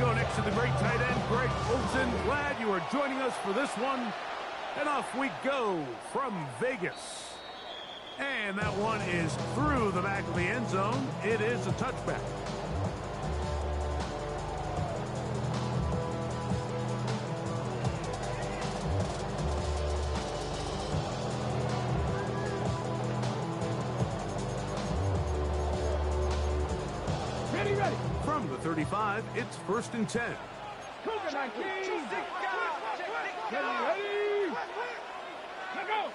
go next to the great tight end, Greg Olsen. Glad you are joining us for this one. And off we go from Vegas. And that one is through the back of the end zone. It is a touchback. Ready. From the 35, it's 1st and 10. Cougar 19. Ready. Let go.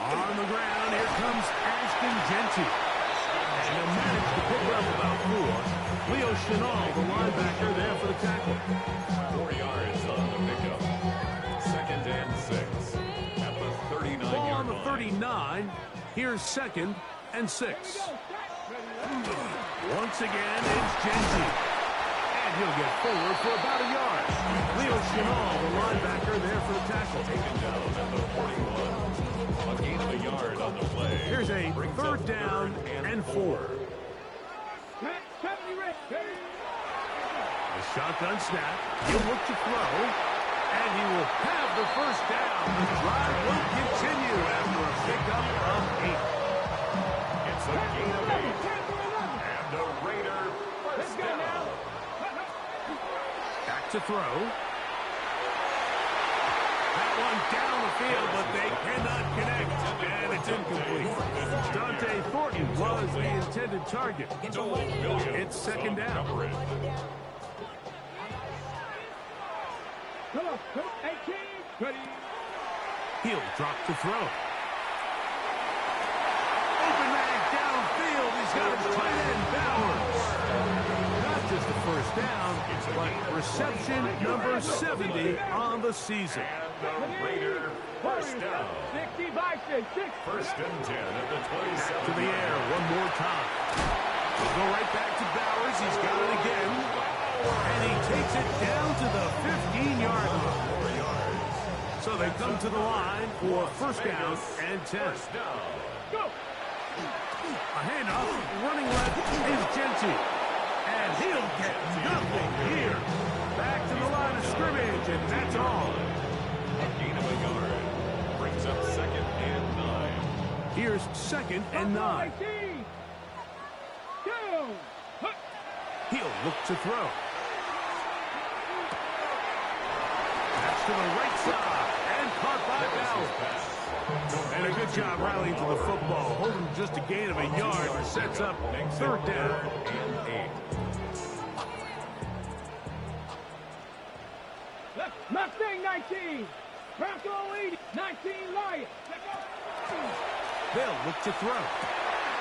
On the ground, here comes Ashton Genty. And he'll manage to pick up about 4. Leo Chenal, the linebacker, there for the tackle. 4 yards on the pickup. 2nd and 6. At the 39-yard Ball on the line. 39. Here's 2nd and 6. Once again, it's Genty. And he'll get forward for about a yard. Leo Chenal, the linebacker, there for the tackle. Taken down at the 41. A gain of a yard on the play. Here's a Brings 3rd up down 3rd and 4. A shotgun snap. He'll look to throw. And he will have the 1st down. The drive will continue after a pickup of 8. It's a gain of 8. And the Raider first down. Back to throw. That one down the field, but they cannot connect. And it's incomplete. Dante Thornton was the intended target. It's 2nd down. He'll drop to throw. Open man downfield. He's got a tight end, Bowers. Not just the 1st down, but reception number 70 on the season. And the Raider first down. 60 by 6. 1st and 10 at the 27. To the air one more time. He'll go right back to Bowers. He's got it again. And he takes it down to the 15-yard line. 4 yards. So they come to the line for 1st down and 10. First down. Go. A handoff. Running left is Genty. And he'll get nothing here. Back to the line of scrimmage, and that's all. A gain of a yard. Brings up 2nd and 9. Here's 2nd and 9. He'll look to throw. That's to the right side. And caught by Bowers. And a good job rallying to the football. Holding just a gain of a yard. Sets up 3rd down. And 8. Mustang 19. Bronco 80. 19 Lion. They'll look to throw.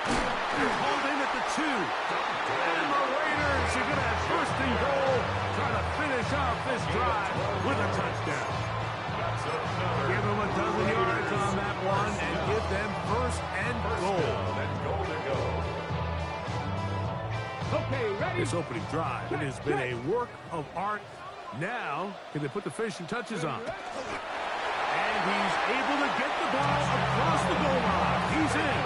They're hauled in at the 2. And the Raiders are going to have 1st and goal. Trying to finish off this drive with a touchdown. Give them a dozen yards on that one and give them 1st and goal. And goal to go. Okay, ready? This opening drive, it has been a work of art. Now, can they put the finishing touches on? And he's able to get the ball across the goal line. He's in.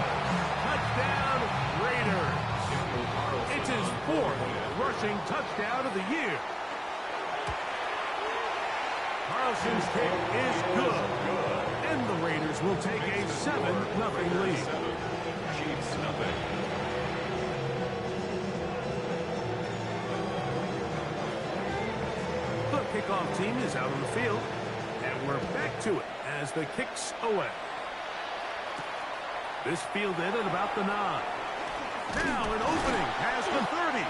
Touchdown, Raiders. It's his 4th rushing touchdown of the year. Carlson's kick is good. And the Raiders will take a 7-0 lead. Chiefs nothing. The kickoff team is out on the field. And we're back to it as the kick's away. This fielded at about the 9. Now an opening past the 30.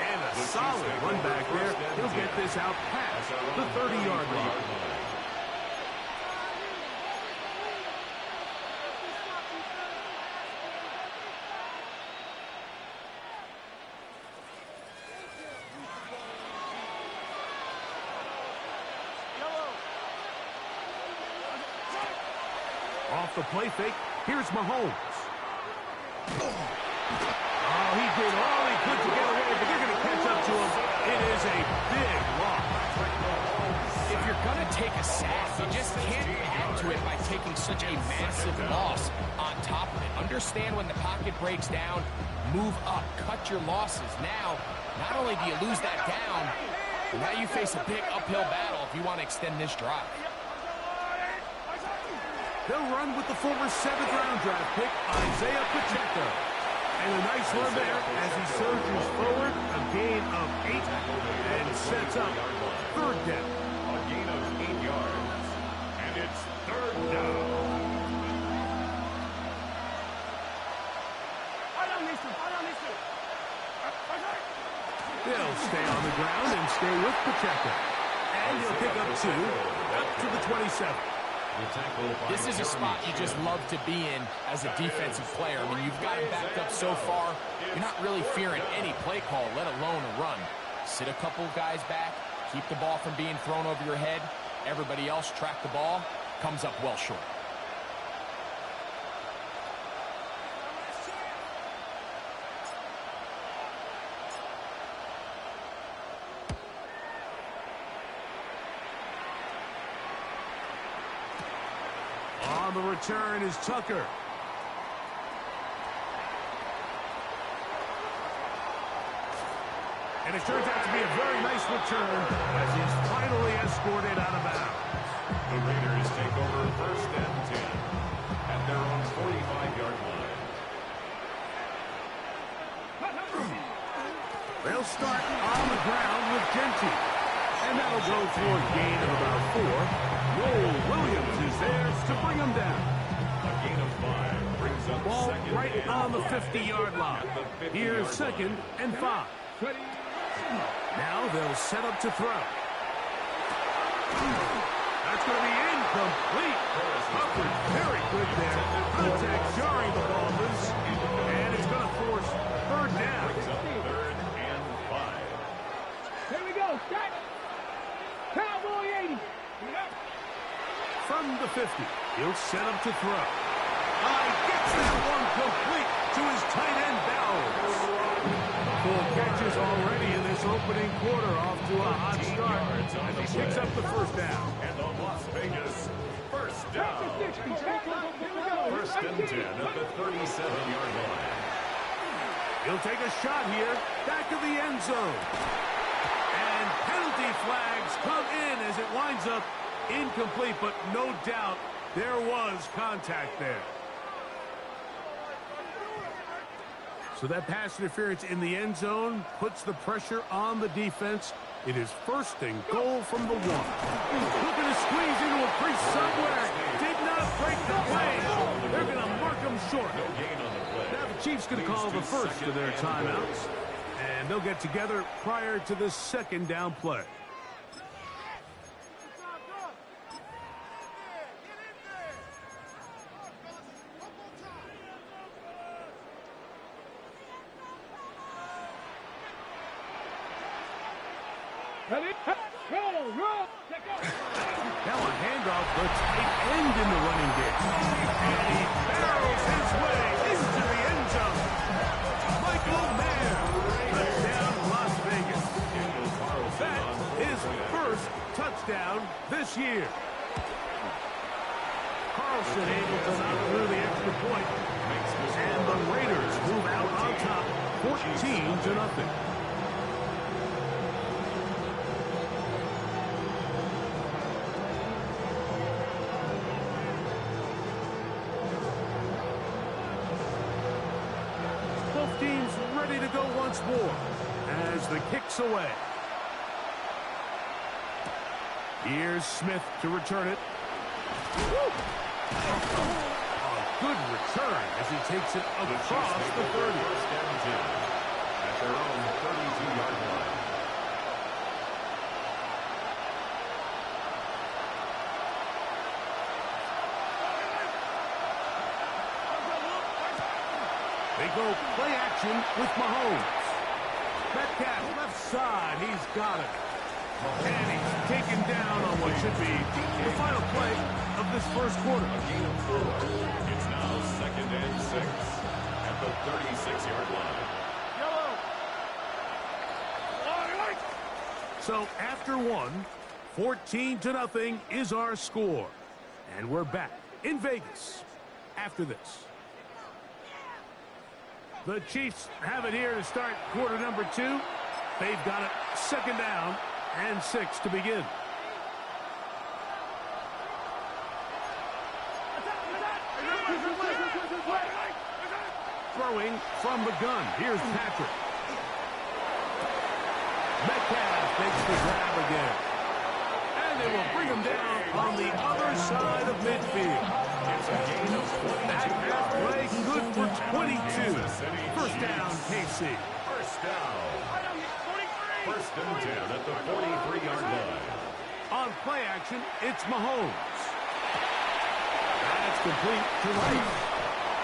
And a solid run back there. He'll get this out past the 30-yard line. Off the play fake, here's Mahomes. Oh, he did all he could to get away, but they're going to catch up to him. It is a big loss. If you're going to take a sack, you just can't add to it by taking such a massive loss on top of it. Understand when the pocket breaks down, move up, cut your losses. Now, not only do you lose that down, but now you face a big uphill battle if you want to extend this drive. They'll run with the former 7th-round draft pick, Isaiah Pacheco. And a nice run there as he surges forward, a gain of 8, and sets up 3rd down. A gain of 8 yards. And it's 3rd down. They'll stay on the ground and stay with Pacheco. And he'll pick up 2, up to the 27. This is a spot you just love to be in as a defensive player. I mean, you've got him backed up so far, you're not really fearing any play call, let alone a run. Sit a couple guys back, keep the ball from being thrown over your head. Everybody else track the ball, comes up well short. On the return is Tucker. And it turns out to be a very nice return as he's finally escorted out of bounds. The Raiders take over 1st and 10 at their own 45-yard line. They'll start on the ground with Genty. And that'll go for a gain of about 4. Noel Williams is there to bring him down. A gain of 5 brings up Ball 2nd right and on the 5 50-yard line. at the 50-yard Here's line. 2nd and 5. Now they'll set up to throw. That's going to be incomplete. Hubbard very good there. Contact jarring the ball loose. And it's going to force 3rd down. Brings up 3rd and 5. Here we go. Start. Cowboy 80. From the 50, he'll set up to throw. Gets that one complete to his tight end Bowers. 4 catches already in this opening quarter, off to a hot start as he picks up the 1st down. And the Las Vegas 1st down. 1st and 10 at the 37-yard line. He'll take a shot here, back of the end zone. And penalty flags come in as it winds up incomplete, but no doubt there was contact there. So that pass interference in the end zone puts the pressure on the defense. It is 1st and goal from the 1. Looking to squeeze into a crease somewhere. Did not break the play. They're going to mark him short. No gain on the play. Now the Chiefs going to call the first of their timeouts. And they'll get together prior to the 2nd down play. Ready? Roll, roll. Let go. Now a handoff, the tight end in the running game. And he barrels his way into the end zone. Michael Mayer, touchdown Las Vegas. That is 1st touchdown this year. Carlson able to knock through the extra point. And the Raiders move out on top, 14-0. Teams ready to go once more as the kick's away. Here's Smith to return it. A good return as he takes it across the 30. 1st and 10 at their own 32-yard line. They go play action with Mahomes. Metcalf left side, he's got it. And he's taken down on what should be the final play of this 1st quarter. A gain of 4. It's now 2nd and 6 at the 36-yard line. So after 1, 14-0 is our score. And we're back in Vegas after this. The Chiefs have it here to start quarter number 2. They've got it 2nd down and 6 to begin. Throwing from the gun. Here's Patrick. Metcalf makes the grab again. And they will bring him down on the other side of midfield. That pass play good for 22. First down, KC. First down. First and 10 at the 43-yard line. On play action, it's Mahomes. That's complete to Rice.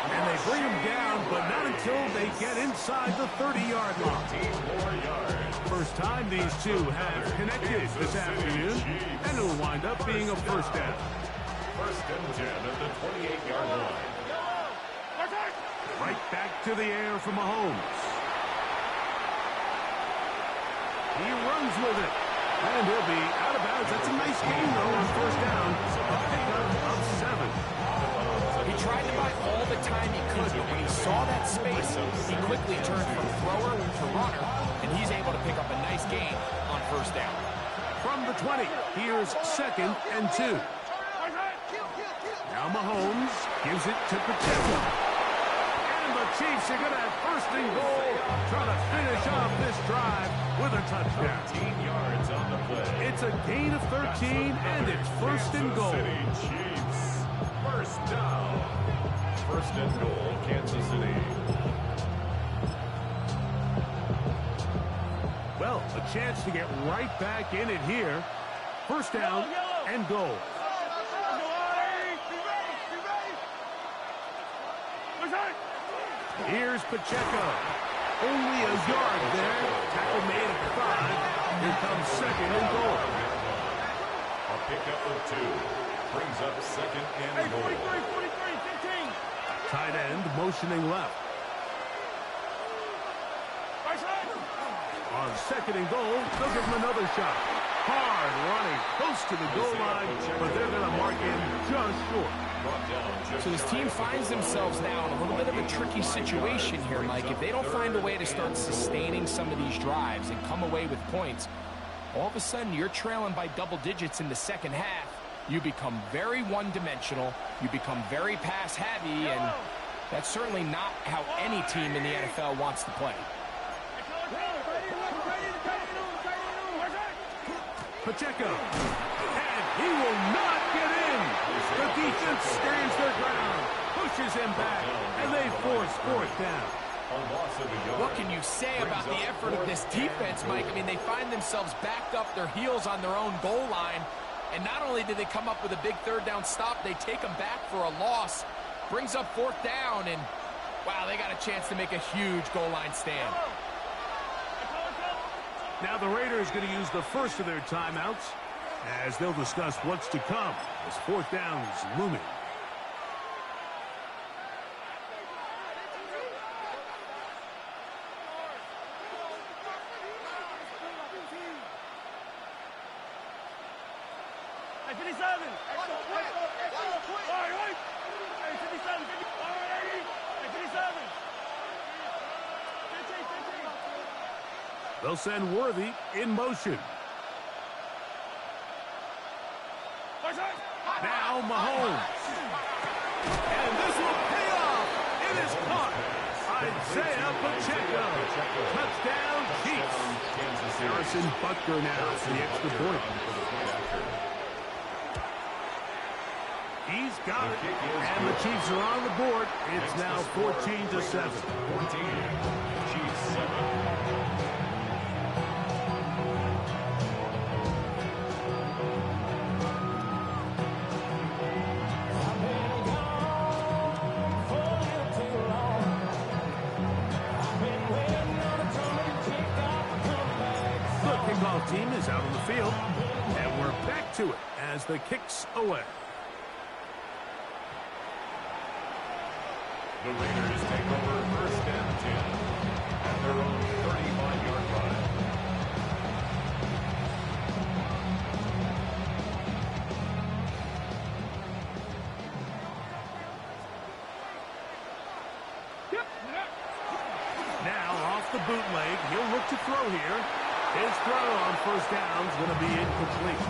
And they bring him down, but not until they get inside the 30-yard line. First time these two have connected this afternoon, and it'll wind up being a first down. First and 10 at the 28-yard line. Right back to the air for Mahomes. He runs with it, and he'll be out of bounds. That's a nice gain, though, on first down. A pickup of 7. He tried to buy all the time he could, but when he saw that space, he quickly turned from thrower to runner, and he's able to pick up a nice gain on first down. From the 20, here's 2nd and 2. Now Mahomes gives it to Pacheco. And the Chiefs are going to have first and goal, trying to finish off this drive with a touchdown. 13 yards on the play. It's a gain of 13, and it's first and goal. Chiefs. First down. First and goal, Kansas City. Well, a chance to get right back in it here. First down and goal. Here's Pacheco. Only a yard there. Tackle made at the 5. Here comes 2nd and goal. A pickup of 2. Brings up 2nd and goal. 15. Tight end motioning left. On 2nd and goal, they'll give him another shot. Hard running, close to the goal line, but they're going to mark him just short. So this team finds themselves now in a little bit of a tricky situation here, Mike. If they don't find a way to start sustaining some of these drives and come away with points, all of a sudden you're trailing by double digits in the second half. You become very one-dimensional, you become very pass-heavy, and that's certainly not how any team in the NFL wants to play. Pacheco, and he will not get in. The defense stands their ground, pushes him back, and they force fourth down. What can you say about the effort of this defense, Mike? I mean, they find themselves backed up their heels on their own goal line, and not only did they come up with a big third down stop, they take them back for a loss. Brings up fourth down, and wow, they got a chance to make a huge goal line stand. Now the Raiders going to use the first of their timeouts as they'll discuss what's to come as fourth down is looming. They'll send Worthy in motion. Now Mahomes. And this will pay off. It is caught. Isaiah Pacheco. Touchdown, Chiefs. Harrison Butker now for the extra point. He's got it. And the Chiefs are on the board. It's now 14-7. 14. Chiefs 7. Team is out on the field, and we're back to it as the kick's away. The Raiders take over first and 10 at their own 35-yard line. the bootleg. He'll look to throw here. His throw on first down is going to be incomplete.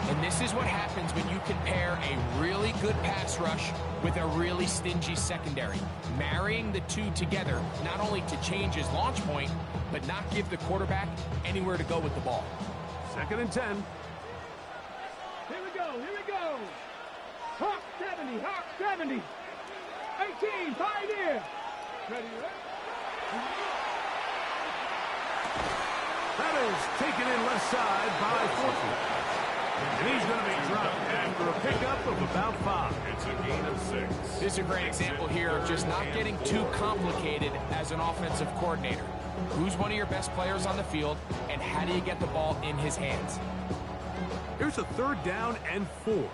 And this is what happens when you can pair a really good pass rush with a really stingy secondary. Marrying the two together, not only to change his launch point, but not give the quarterback anywhere to go with the ball. 2nd and 10. Here we go, here we go. Hawk 70, Hawk 70. 18, Pioneer. Ready, That is taken in left side by Fulton. And he's going to be dropped after a pickup of about 5. It's a gain of 6. This is a great example here of just not getting too complicated as an offensive coordinator. Who's one of your best players on the field, and how do you get the ball in his hands? Here's a 3rd down and 4.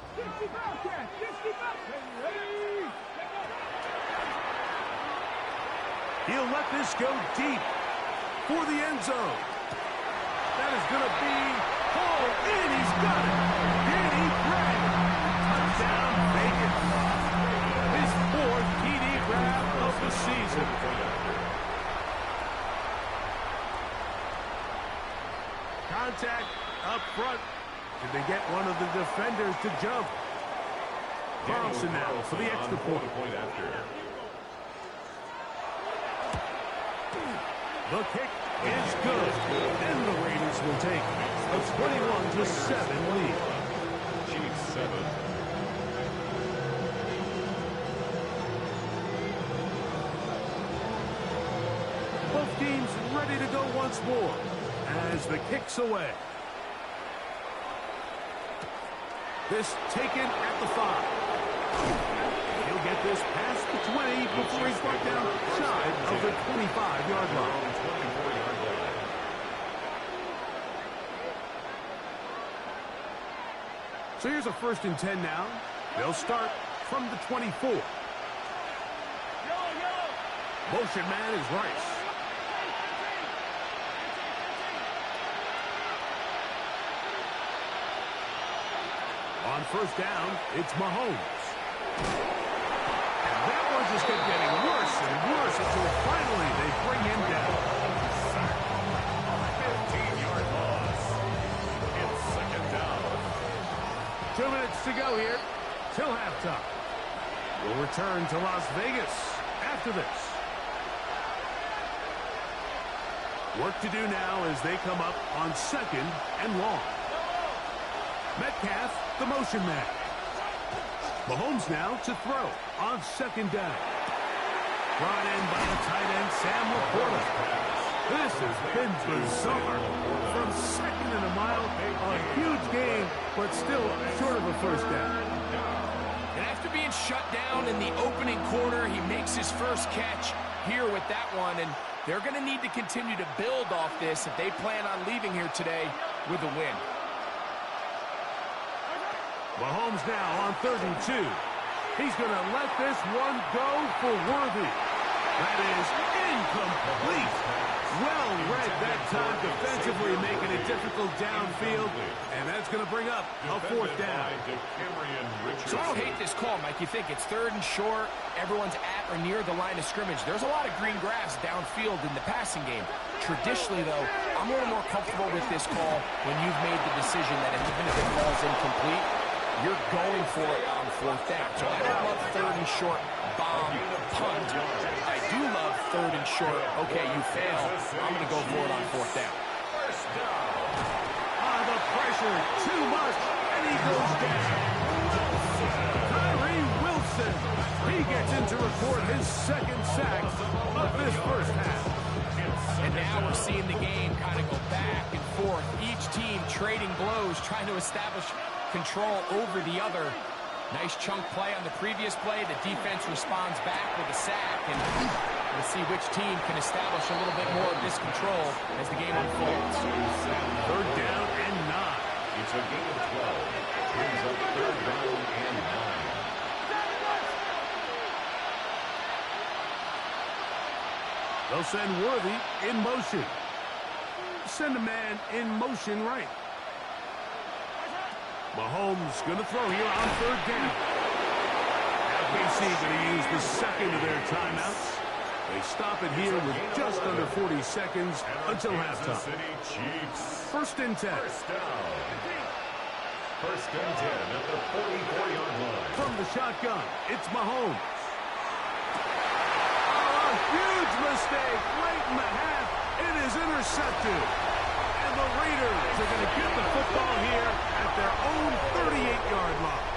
He'll let this go deep for the end zone. That is going to be hauled in. He's got it. Danny Gregg. Touchdown, Vegas. His 4th TD grab of the season. Contact up front. Did they get one of the defenders to jump? Carlson now for the extra point. The kick is good, and the Raiders will take a 21-7 lead. Chiefs 7. Both teams ready to go once more as the kick's away. This taken at the 5. He'll get this past the 20 before he's brought down shy of the 25-yard line. So here's a 1st and 10 now. They'll start from the 24. Motion man is Rice. On 1st down, it's Mahomes. And that one just kept getting worse and worse until finally they bring him down. 15-yard loss. It's 2nd down. 2 minutes to go here till halftime. We'll return to Las Vegas after this. Work to do now as they come up on 2nd and long. Metcalf, the motion man. Mahomes now to throw on 2nd down. Brought in by the tight end, Sam Laporta. This has been bizarre. From 2nd and a mile, a huge gain, but still short of a 1st down. And after being shut down in the opening quarter, he makes his first catch here with that one, and they're going to need to continue to build off this if they plan on leaving here today with a win. Mahomes now on 3rd and 2. He's going to let this one go for Worthy. That is incomplete. Well read that time defensively, making it difficult downfield. And that's going to bring up a 4th down. So I don't hate this call, Mike. You think it's 3rd and short, everyone's at or near the line of scrimmage. There's a lot of green grass downfield in the passing game. Traditionally, though, I'm a little more comfortable with this call when you've made the decision that even if it falls incomplete, you're going for it on 4th down. So I don't love 3rd and short bomb punt. I do love 3rd and short. Okay, you fail. I'm going to go for it on 4th down. The pressure, too much, and he goes down. Tyree Wilson. He gets in to record his 2nd sack of this 1st half. And now we're seeing the game kind of go back and forth. Each team trading blows, trying to establish control over the other. Nice chunk play on the previous play. The defense responds back with a sack, and we'll see which team can establish a little bit more of this control as the game unfolds. 3rd down and 9. It's a gain of 12. Brings up 3rd down and 9. They'll send Worthy in motion. Send a man in motion right. Mahomes going to throw here on 3rd down. Now KC going to use the 2nd of their timeouts. They stop it here with just under 40 seconds until halftime. First and 10. First and 10 at the 44-yard line. From the shotgun, it's Mahomes. Oh, a huge mistake late in the half. It is intercepted. And the Raiders are going to get the football here at their own 38-yard line.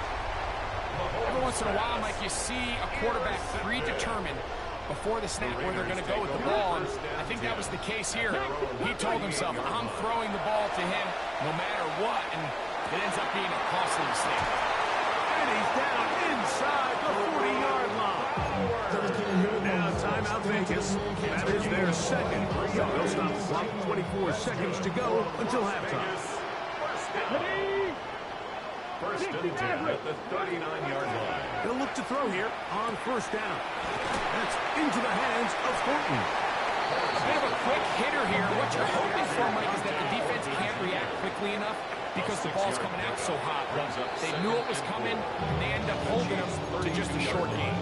Every once in a while, Mike, you see a quarterback predetermined before the snap where they're going to go with the ball. And I think that was the case here. He told himself, I'm throwing the ball to him no matter what. And it ends up being a costly mistake. And he's down inside the 40-yard line. Now timeout Vegas. That is their second. They'll stop the clock. 24 seconds to go until halftime. First and 10 at the 39-yard line. They'll look to throw here on first down. That's into the hands of Thornton. A bit of a quick hitter here. What you're hoping for, Mike, is that the defense can't react quickly enough because the ball's coming out so hot. They knew it was coming, and they end up holding them to just a short game.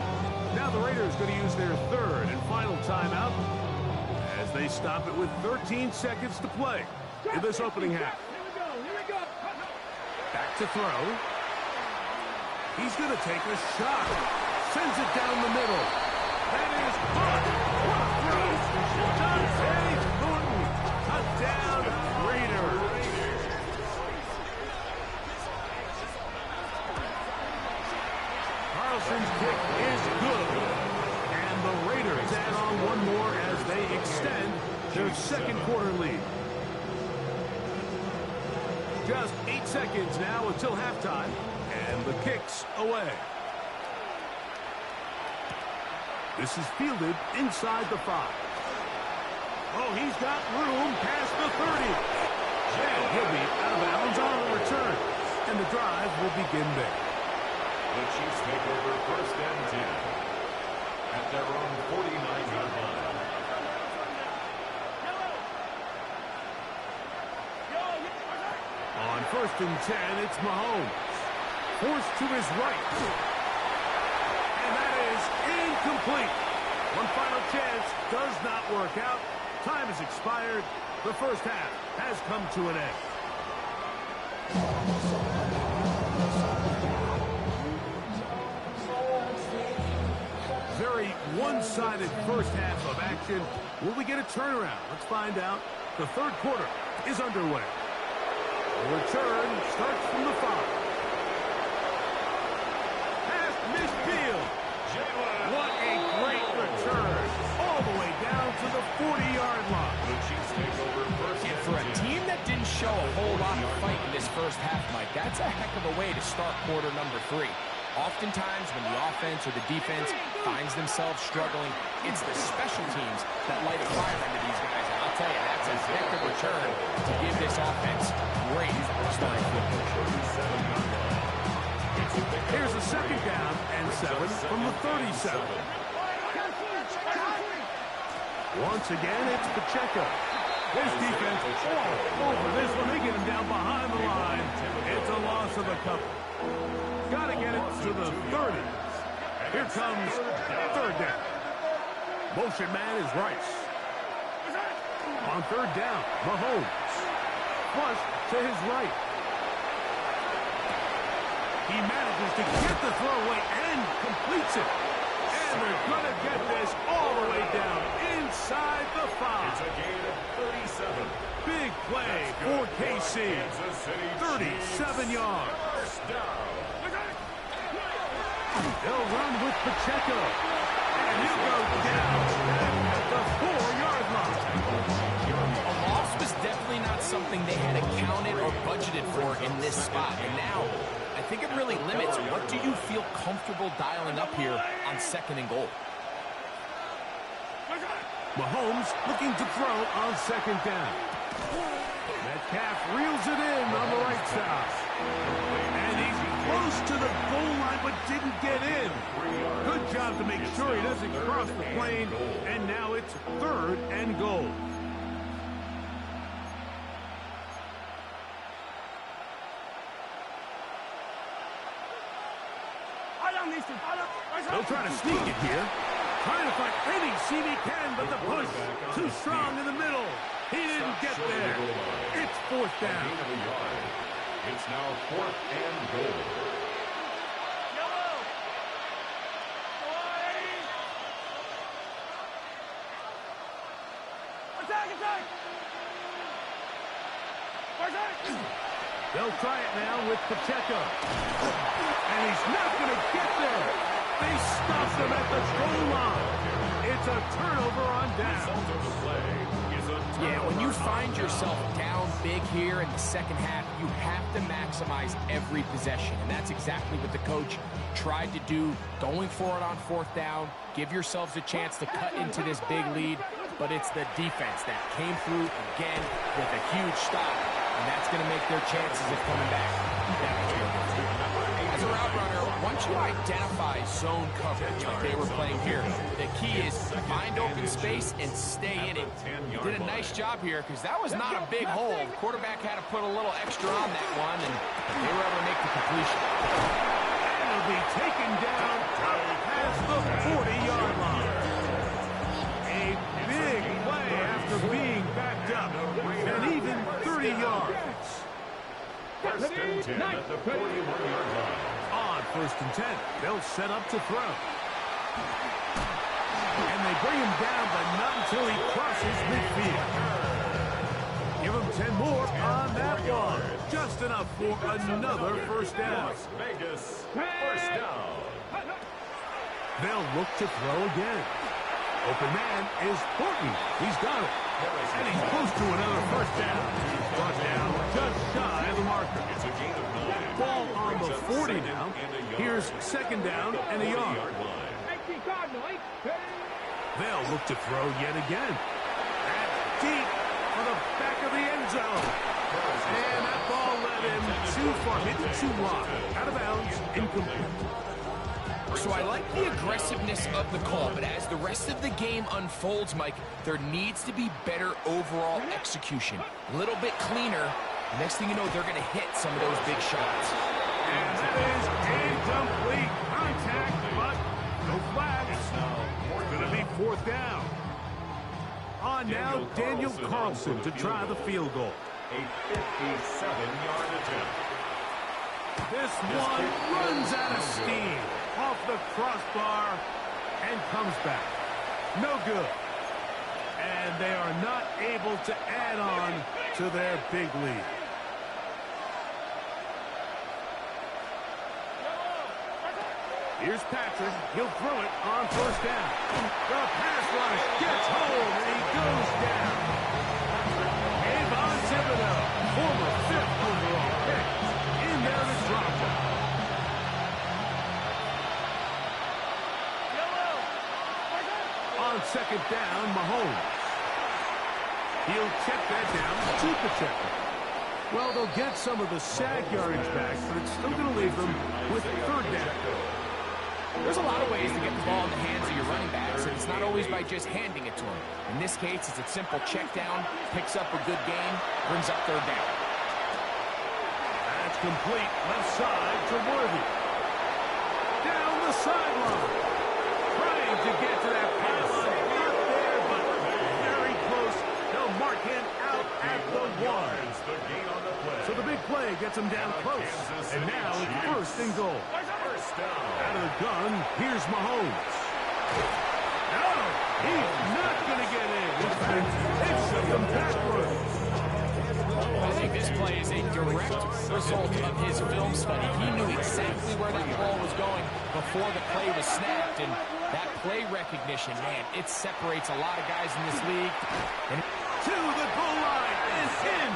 Now the Raiders going to use their third and final timeout as they stop it with 13 seconds to play in this opening half. Back to throw. He's going to take a shot. Sends it down the middle. That is caught. What a throw. Dante Thornton. Touchdown, Raiders. Carlson's kick is good. And the Raiders add on one more as they extend their second quarter lead. Just 8 seconds now until halftime, and the kick's away. This is fielded inside the 5. Oh, he's got room past the 30. And he'll be out of bounds on the return, and the drive will begin there. The Chiefs take over first and 10 at their own 49-yard line. On first and 10, it's Mahomes. Forced to his right. And that is incomplete. One final chance does not work out. Time has expired. The first half has come to an end. Very one-sided first half of action. Will we get a turnaround? Let's find out. The third quarter is underway. The return starts from the 5. Past midfield. What a great return. All the way down to the 40-yard line. The Chiefs take over first And for a team that didn't show a whole lot of fight in this first half, Mike, that's a heck of a way to start quarter number 3. Oftentimes, when the offense or the defense finds themselves struggling, it's the special teams that light a fire under these guys. And I'll tell you, that's a heck of a return to give this offense great starting football. Here's a second down and 7 from the 37. Once again, it's Pacheco. His defense all over this one. They get him down behind the line. It's a loss of a couple. Got to get it to the 30. Here comes third down. Motion man is Rice. On third down, Mahomes. Flush to his right. He manages to get the throw away and completes it. And they're going to get this all the way down inside the 5. It's a gain of 37. Big play for KC. 37 yards. First down. They'll run with Pacheco. And he'll go down at the 4-yard line. A loss was definitely not something they had accounted or budgeted for in this spot. And now, I think it really limits what do you feel comfortable dialing up here on second and goal. Mahomes looking to throw on second down. Metcalf reels it in on the right side. And he's close to the goal line but didn't get in. Good job to make sure he doesn't cross the plane. And now it's third and goal. They'll try to sneak it here. Trying to find any seam he can, but the push too strong in the middle. He didn't get there. It's fourth down. It's now 4th and goal. They'll try it now with Pacheco. And he's not going to get there. They stopped him at the goal line. It's a turnover on down. Yeah, when you find yourself down big here in the second half, you have to maximize every possession. And that's exactly what the coach tried to do, going for it on fourth down. Give yourselves a chance to cut into this big lead. But it's the defense that came through again with a huge stop. And that's going to make their chances of coming back that much more difficult. As a route runner, once you identify zone coverage like they were playing here, the key is find open space and stay in it. You did a nice job here because that was not a big hole. The quarterback had to put a little extra on that one, and they were able to make the completion. It'll be taken down past the 40-yard line. A big play after being backed up, and even 30 yards. First and 10 at the 41-yard line. On first and 10, they'll set up to throw. And they bring him down, but not until he crosses midfield. Give him 10 more on that one. Just enough for another first down. Vegas, first down. They'll look to throw again. Open man is Horton. He's got it. And he's close to another first down. Brought down just shy of the marker. It's a gain of 9. Ball on the 40 now. Here's second down and a yard. They'll look to throw yet again. That's deep for the back of the end zone. And that ball led him too far. Hit too wide. Out of bounds. Incomplete. So I like the aggressiveness of the call, but as the rest of the game unfolds, Mike, there needs to be better overall execution. A little bit cleaner. Next thing you know, they're going to hit some of those big shots. And that is incomplete contact, but no flags. Going to be fourth down. On now, Daniel Carlson to try the field goal. A 57-yard attempt. This one runs out of steam. Off the crossbar and comes back. No good. And they are not able to add on to their big lead. Here's Patrick. He'll throw it on first down. The pass rush gets home and he goes down. Avon Thibodeau, former 5th overall pick, in there to drop it. On second down, Mahomes. He'll check that down to Pacheco. Well, they'll get some of the sack yardage back, but it's still going to leave them with third down. There's a lot of ways to get the ball in the hands of your running backs, and it's not always by just handing it to them. In this case, it's a simple check down, picks up a good gain, brings up third down. That's complete left side to Worthy. Down the sideline. Trying to get to that pass. Not there, but very close. They'll mark him out at the 1. So the big play gets him down close. And now it's first and goal. Out of the gun, here's Mahomes. No, he's not going to get in. In fact, it's sent him backwards. I think this play is a direct result of his film study. He knew exactly where that ball was going before the play was snapped, and that play recognition, man, it separates a lot of guys in this league. And to the goal line is in.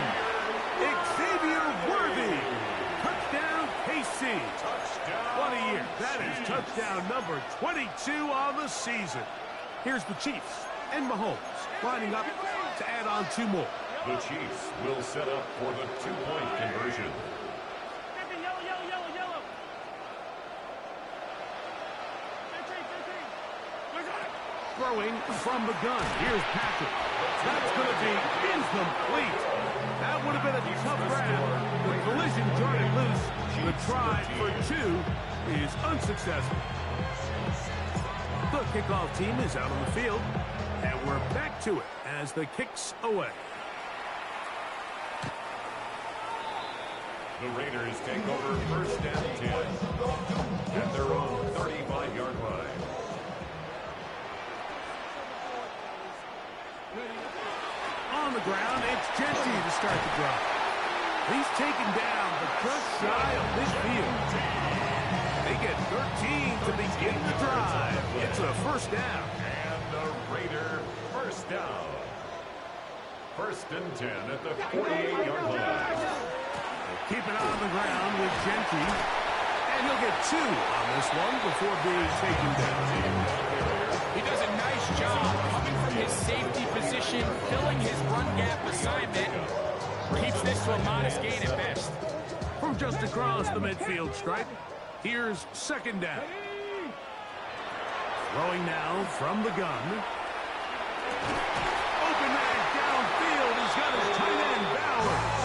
Xavier Worthy. Touchdown, KC. What a year. That is touchdown number 22 on the season. Here's the Chiefs and Mahomes lining up to add on 2 more. The Chiefs will set up for the 2-point conversion. Throwing from the gun. Here's Patrick. That's going to be incomplete. That would have been a tough grab. The collision jarred loose. The try for 2 is unsuccessful. The kickoff team is out on the field. And we're back to it as the kick's away. The Raiders take over first and 10 at their own 35-yard line. On the ground, it's Genty to start the drive. He's taken down, but just shy of midfield. They get 13 to begin the drive. It's a first down. And the Raider first down. First and 10 at the 48-yard line. Keep it on the ground with Genty. And he'll get 2 on this one before being taken down. He does a nice job coming from his safety position, filling his run gap assignment. Keeps this to a modest gain at best. From just across the midfield stripe, here's second down. Throwing now from the gun. Open man downfield. He's got his tight end Bowers.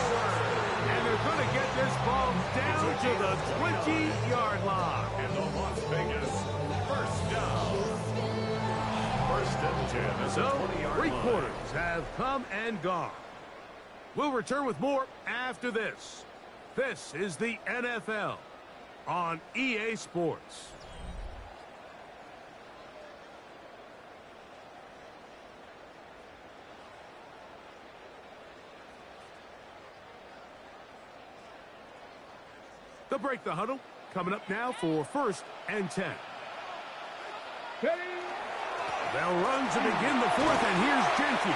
And they're going to get this ball down to the 20-yard line. And the Las Vegas first down. First and 10 at the So, 20-yard line. 3 quarters have come and gone. We'll return with more after this. This is the NFL on EA Sports. They'll break the huddle. Coming up now for first and 10. They'll run to begin the 4th, and here's Genty.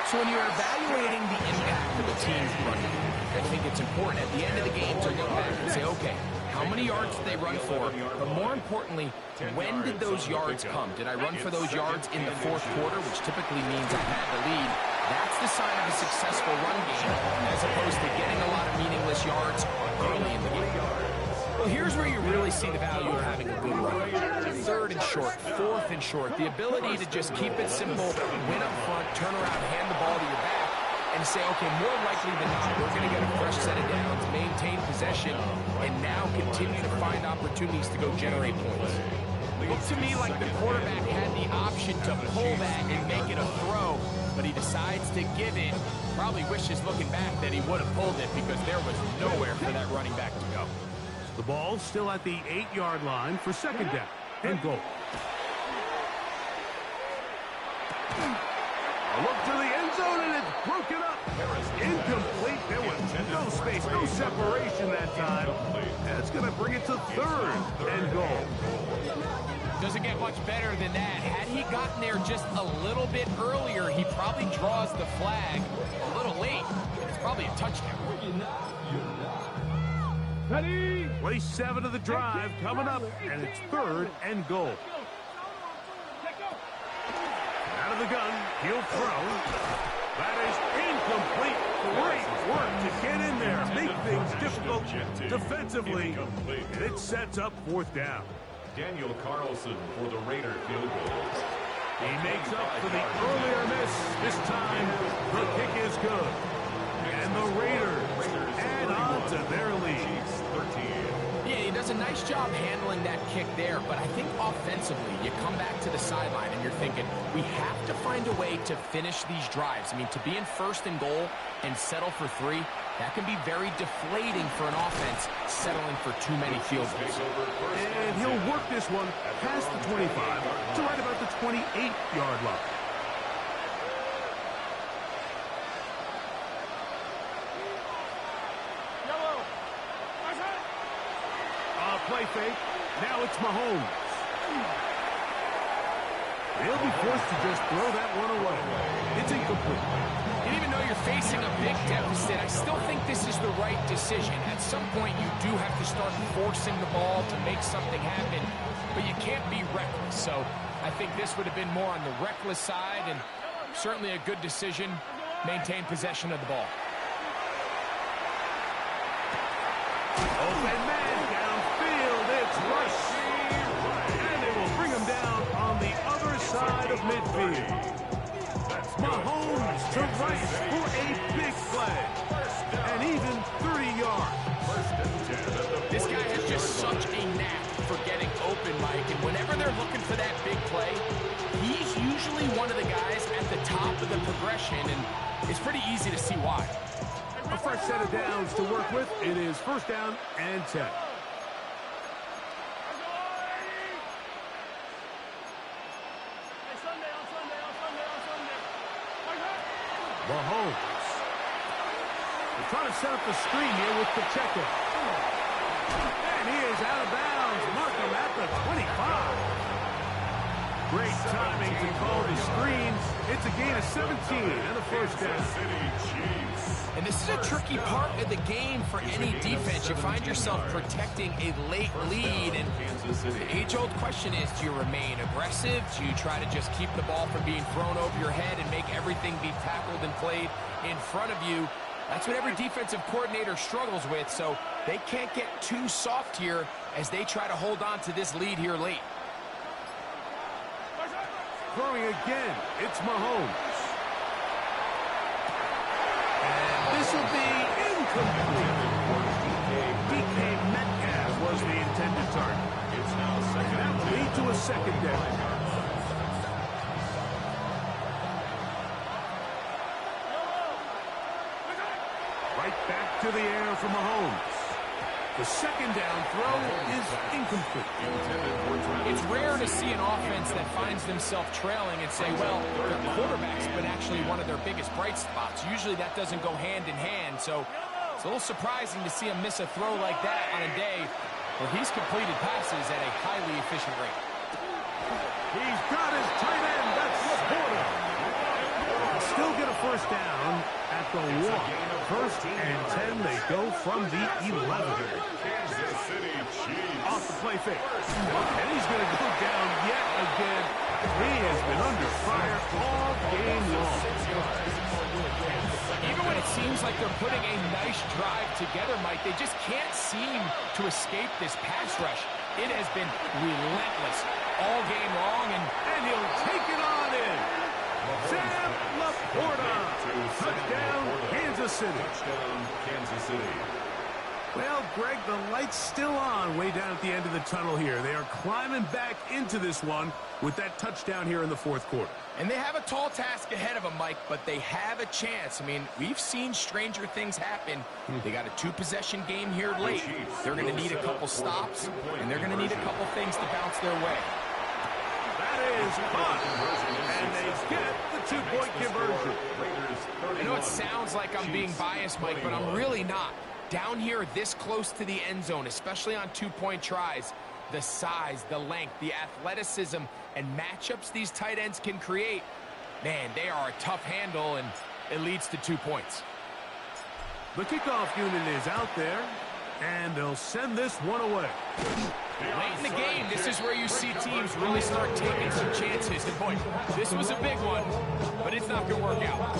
So when you're evaluating the impact of a team's running, I think it's important at the end of the game to look back and say, okay, how many yards did they run for? But more importantly, when did those yards come? Did I run for those yards in the 4th quarter, which typically means I had the lead? That's the sign of a successful run game, as opposed to getting a lot of meaningless yards early in the game. Well, here's where you really see the value of having a good run. 3rd and short, 4th and short. The ability to just keep it simple, win up front, turn around, hand the ball to your back, and say, okay, more likely than not, we're going to get a fresh set of downs, maintain possession, and now continue to find opportunities to go generate points. Looked to me like the quarterback had the option to pull that and make it a throw, but he decides to give it. Probably wishes looking back that he would have pulled it because there was nowhere for that running back to go. The ball's still at the 8-yard line for second down and goal. A look to the end zone, and it's broken up. Incomplete. There was no space, no separation that time. That's going to bring it to 3rd and goal. Doesn't get much better than that. Had he gotten there just a little bit earlier, he probably draws the flag a little late. It's probably a touchdown. Ready? Play 7 of the drive coming up, and it's 3rd and goal. Out of the gun, he'll throw. That is incomplete. Great work to get in there, make things difficult defensively, and it sets up 4th down. Daniel Carlson for the Raider field goal. He makes up for the earlier miss. This time, the kick is good. And the Raiders add on to their lead. 13. Yeah, he does a nice job handling that kick there, but I think offensively, you come back to the sideline and you're thinking, we have to find a way to finish these drives. I mean, to be in 1st and goal and settle for 3, that can be very deflating for an offense settling for too many field goals. And he'll work this one past the 25 to right about the 28-yard line. Play fake. Now it's Mahomes. He'll be forced to just throw that one away. It's incomplete. And even though you're facing a big deficit, I still think this is the right decision. At some point, you do have to start forcing the ball to make something happen, but you can't be reckless. So I think this would have been more on the reckless side, and certainly a good decision. Maintain possession of the ball. Open man downfield. It's Rush. And they will bring him down on the other side of midfield. Mahomes to Rice for a big play. And even 30 yards. This guy has just such a knack for getting open, Mike. And whenever they're looking for that big play, he's usually one of the guys at the top of the progression, and it's pretty easy to see why. A fresh set of downs to work with. It is first down and 10. Mahomes. They're trying to set up the screen here with Pacheco. And he is out of bounds. Mark him at the 25. Great timing to call the screen. It's a gain of 17 and a first down. And this is a tricky part of the game for any defense. You find yourself protecting a late lead, and the age-old question is, do you remain aggressive? Do you try to just keep the ball from being thrown over your head and make everything be tackled and played in front of you? That's what every defensive coordinator struggles with, so they can't get too soft here as they try to hold on to this lead here late. Throwing again, it's Mahomes. And this will be incomplete. DK Metcalf was the intended target. It's now second. That will lead to a second down. Right back to the air for Mahomes. The second down throw is incomplete. It's rare to see an offense that finds themselves trailing and say, well, their quarterback's been actually one of their biggest bright spots. Usually that doesn't go hand in hand, so it's a little surprising to see him miss a throw like that on a day where he's completed passes at a highly efficient rate. He's got his tight end. That's Laporta. Still get a first down at the 1. First and 10, they go from the 11. Kansas City Chiefs. Off the play fake. And he's going to go down yet again. He has been under fire all game long. Even when it seems like they're putting a nice drive together, Mike, they just can't seem to escape this pass rush. It has been relentless all game long, and he'll take it on in. Sam Laporta. Touchdown, Kansas City. Touchdown, Kansas City. Well, Greg, the light's still on way down at the end of the tunnel here. They are climbing back into this one with that touchdown here in the fourth quarter. And they have a tall task ahead of them, Mike, but they have a chance. I mean, we've seen stranger things happen. They got a two-possession game here late. They're going to need a couple stops, and they're going to need a couple things to bounce their way. That is caught, and they get the two-point conversion. I know it sounds like I'm being biased, Mike, but I'm really not. Down here this close to the end zone, especially on two-point tries, the size, the length, the athleticism, and matchups these tight ends can create, man, they are a tough handle, and it leads to 2 points. The kickoff unit is out there, and they'll send this one away. Late in the game, this is where you see teams really start taking some chances. And boy, this was a big one, but it's not going to work out.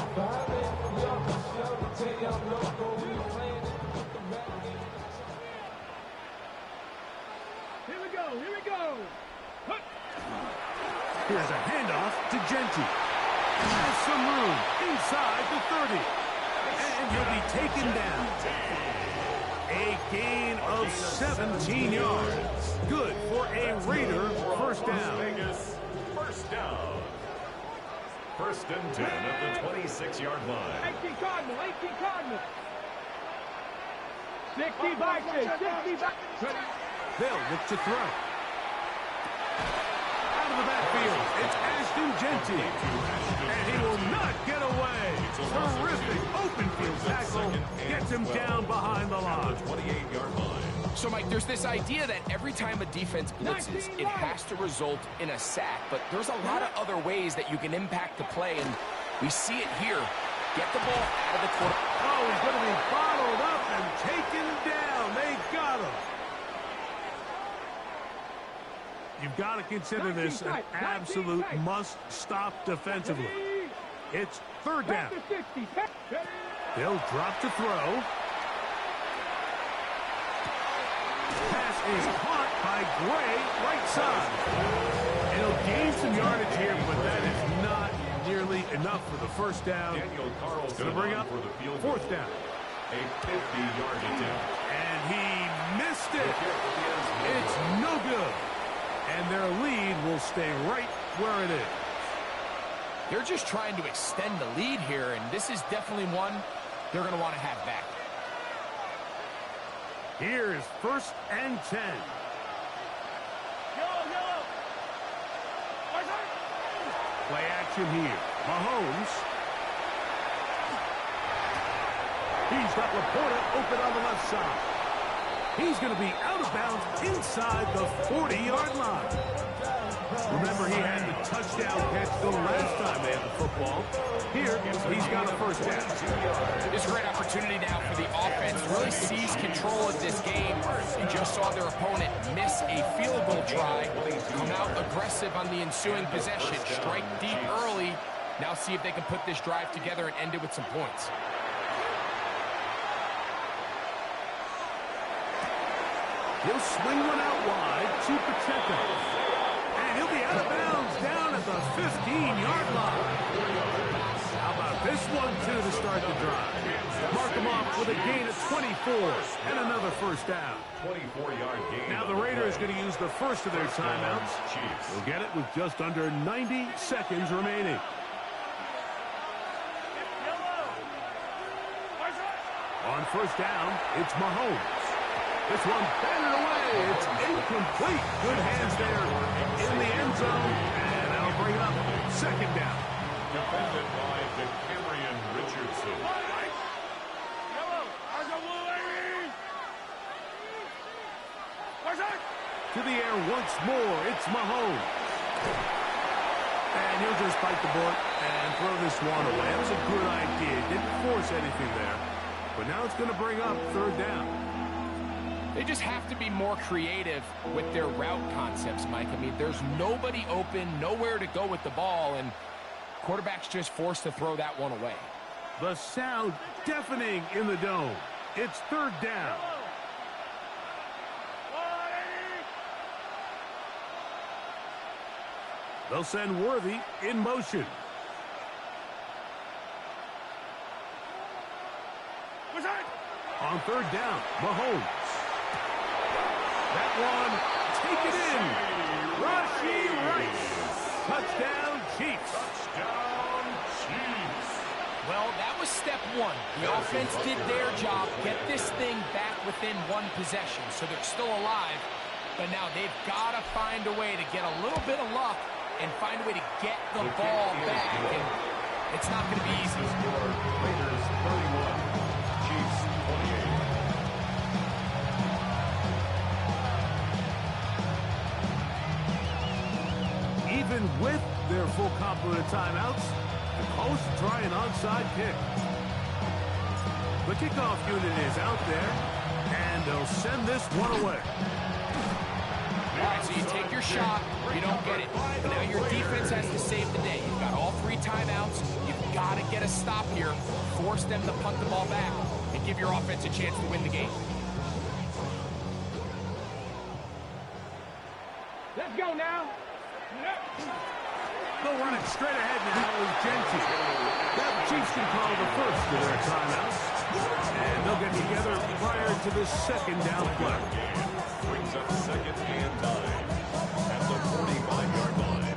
Here we go, here we go. Here's a handoff to Genty. Has some room inside the 30. And he'll be taken down. A gain of 17 yards. Good for a Raider first down. First down. First and 10 at the 26-yard line. 18 Cardinal, 18 Cardinal. 65, 65. They'll look to throw. Out of the backfield, it's Ashton Genty. And he will not get away. Terrific open field tackle. Gets him down behind the line. 28-yard line. So, Mike, there's this idea that every time a defense blitzes, it has to result in a sack. But there's a lot of other ways that you can impact the play, and we see it here. Get the ball out of the quarter. Oh, he's going to be bottled up and taken down. They got him. You've got to consider this an absolute must-stop defensively. It's third down. They'll drop to throw. Pass is caught by Gray, right side. It'll gain some yardage here, but that is not nearly enough for the first down. Daniel Carlson Going to bring up for the field fourth down. A 50-yard attempt. And he missed it. It's no good. And their lead will stay right where it is. They're just trying to extend the lead here, and this is definitely one they're going to want to have back. Here's 1st and 10. Play action here. Mahomes. He's got Laporta open on the left side. He's going to be out of bounds inside the 40-yard line. Remember, he had the touchdown catch the last time they had the football. Here, he's got a first down. This is a great opportunity now for the offense to really seize control of this game. They just saw their opponent miss a field goal try, come out aggressive on the ensuing possession, strike deep early. Now see if they can put this drive together and end it with some points. He'll swing one out wide to Pacheco. And he'll be out of bounds down at the 15-yard line. How about this one, too, to start the drive? Mark him off with a gain of 24 and another first down. 24-yard gain. Now the Raiders going to use the first of their timeouts. They'll get it with just under 90 seconds remaining. On first down, it's Mahomes. This one batted away. It's incomplete. Good hands there in the end zone. And that'll bring it up. Second down. Defended by DeCamerion Richardson. To the air once more. It's Mahomes. And he'll just bite the bullet and throw this one away. That was a good idea. Didn't force anything there. But now it's going to bring up third down. They just have to be more creative with their route concepts, Mike. I mean, there's nobody open, nowhere to go with the ball, and quarterback's just forced to throw that one away. The sound deafening in the dome. It's third down. They'll send Worthy in motion. On third down, Mahomes. That one, take it in. Rashee Rice. Touchdown, Chiefs. Touchdown, Chiefs. Well, that was step one. The offense did their job, get this thing back within one possession, so they're still alive. But now they've got to find a way to get a little bit of luck and find a way to get the ball back. And it's not going to be easy. Raiders 31, Chiefs 28. Even with their full complement of timeouts, the Colts try an onside kick. The kickoff unit is out there, and they'll send this one away. All right, so you take your shot, you don't get it. But now your defense has to save the day. You've got all three timeouts. You've got to get a stop here, force them to punt the ball back, and give your offense a chance to win the game. Let's go now. They'll run it straight ahead now with Gentry. The Chiefs can call the first of their timeouts. And they'll get together prior to the second down play. Brings up second and 9 at the 45-yard line.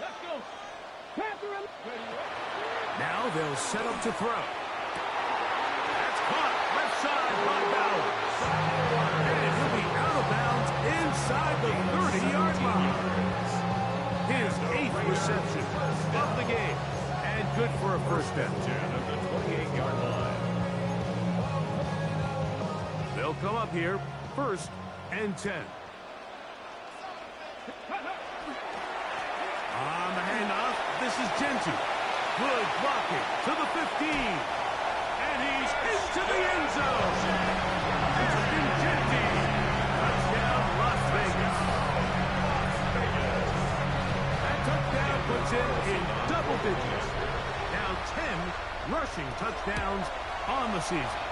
Let's go. Now they'll set up to throw. That's caught left side by Bowers. And he'll be out of bounds inside the 30-yard line. His 8th reception of the game. And good for a first down. 10 at the 28-yard line. They'll come up here, 1st and 10. On the handoff, this is Gentry. Good blocking to the 15. And he's into the end zone. Ashton Gentry. Touchdown, Las Vegas. That touchdown puts him in double digits. Now 10 rushing touchdowns on the season.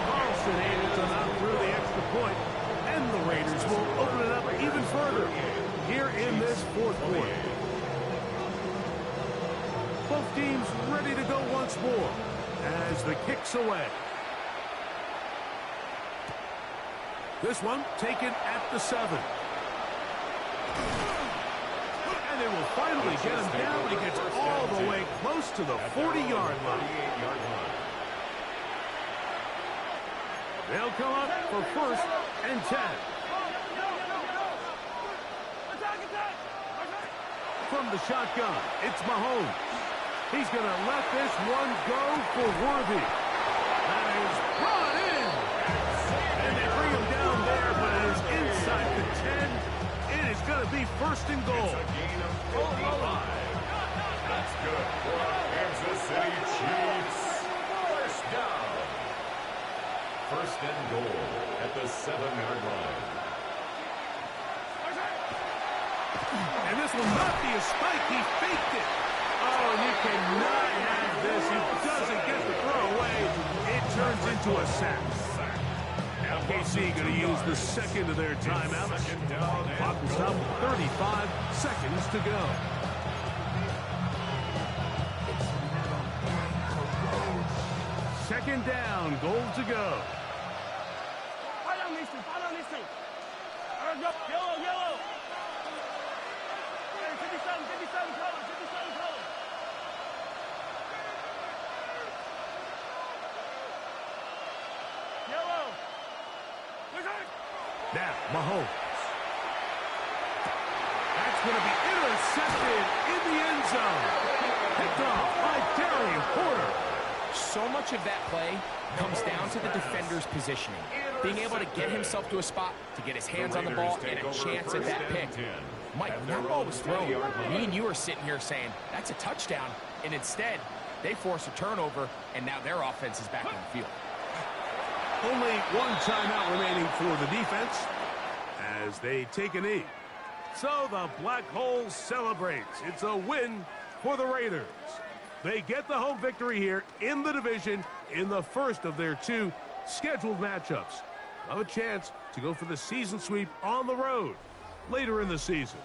Carlson able to knock through the extra point. and the Raiders will open it up even further here in this fourth quarter. Both teams ready to go once more as the kick's away. This one taken at the 7. And they will finally get him down. He gets all the way close to the 40-yard line. They'll come up for 1st and 10. From the shotgun, it's Mahomes. He's going to let this one go for Worthy. That is brought in. And they bring him down there, but it is inside the 10. It is going to be 1st and goal. It's a gain of 55. That's good for Kansas City Chiefs. 1st down. 1st and goal at the 7-yard line. And this will not be a spike. He faked it. Oh, and you cannot have this. He doesn't get the throw away. It turns into a sack. KC going to use the second of their timeouts. Clock will stop with 35 seconds to go. Second down, goal to go. Fight on this thing. Yellow. 57 color. Yellow. Now, Mahomes. That's going to be intercepted in the end zone. Picked off by Darian Porter. So much of that play comes down to the defender's positioning. Being able to get himself to a spot, to get his hands on the ball, and a chance at that pick. Mike, when that ball was thrown, me and you are sitting here saying, that's a touchdown. And instead, they force a turnover, and now their offense is back on the field. Only one timeout remaining for the defense as they take a knee. So the Black Hole celebrates. It's a win for the Raiders. They get the home victory here in the division in the first of their 2 scheduled matchups. Have a chance to go for the season sweep on the road later in the season.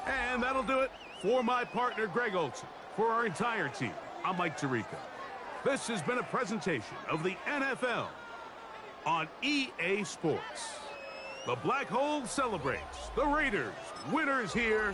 And that'll do it for my partner, Greg Olson. For our entire team, I'm Mike Tirico. This has been a presentation of the NFL on EA Sports. The Black Hole celebrates. The Raiders, winners here.